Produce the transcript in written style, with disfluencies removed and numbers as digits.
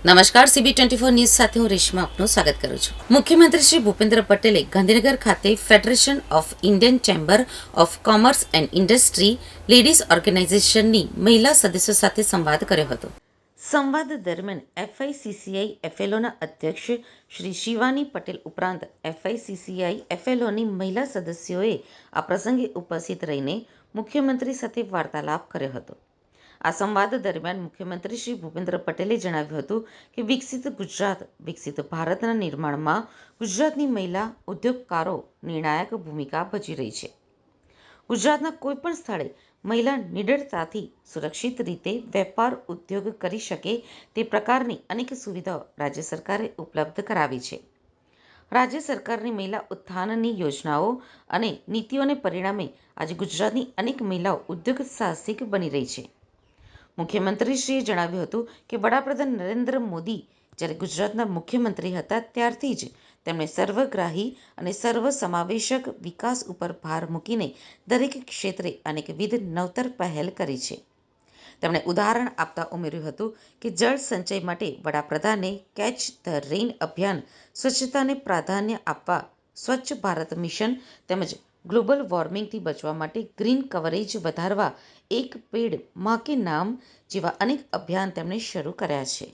નમસ્કાર, CB24 news સાથે હું રેશમા આપનું સ્વાગત કરું છું. મુખ્યમંત્રી શ્રી ભૂપેન્દ્ર પટેલે ગાંધીનગર ખાતે Federation of Indian Chamber of Commerce and Industry Ladies ઓર્ગેનાઇઝેશનની મહિલા સદસ્યો સાથે સંવાદ કર્યો હતો. સંવાદ દરમિયાન FICCI FLOના અધ્યક્ષ શ્રી શિવાની પટેલ ઉપરાંત FICCI FLOની મહિલા સદસ્યોએ આ પ્રસંગે ઉપસ્થિત રહીને મુખ્યમંત્રી સાથે વાર્તાલાપ કર્યો હતો. આ સંવાદ દરમિયાન મુખ્યમંત્રી શ્રી ભૂપેન્દ્ર પટેલે જણાવ્યું હતું કે વિકસિત ગુજરાત, વિકસિત ભારતના નિર્માણમાં ગુજરાતની મહિલા ઉદ્યોગકારો નિર્ણાયક ભૂમિકા ભજવી રહી છે. ગુજરાતના કોઈપણ સ્થળે મહિલા નિડરતાથી સુરક્ષિત રીતે વેપાર ઉદ્યોગ કરી શકે તે પ્રકારની અનેક સુવિધાઓ રાજ્ય સરકારે ઉપલબ્ધ કરાવી છે. રાજ્ય સરકારની મહિલા ઉત્થાનની યોજનાઓ અને નીતિઓને પરિણામે આજે ગુજરાતની અનેક મહિલાઓ ઉદ્યોગ સાહસિક બની રહી છે. મુખ્યમંત્રીશ્રીએ જણાવ્યું હતું કે વડાપ્રધાન નરેન્દ્ર મોદી જ્યારે ગુજરાતના મુખ્યમંત્રી હતા ત્યારથી જ તેમણે સર્વગ્રાહી અને સર્વસમાવેશક વિકાસ ઉપર ભાર મૂકીને દરેક ક્ષેત્રે અનેકવિધ નવતર પહેલ કરી છે. તેમણે ઉદાહરણ આપતા ઉમેર્યું હતું કે જળ સંચય માટે વડાપ્રધાને કેચ ધ રેઇન અભિયાન, સ્વચ્છતાને પ્રાધાન્ય આપવા સ્વચ્છ ભારત મિશન તેમજ ગ્લોબલ વોર્મિંગથી બચવા માટે ગ્રીન કવરેજ વધારવા એક પેડ માં કે નામ જેવા અનેક અભિયાન તેમણે શરૂ કર્યા છે.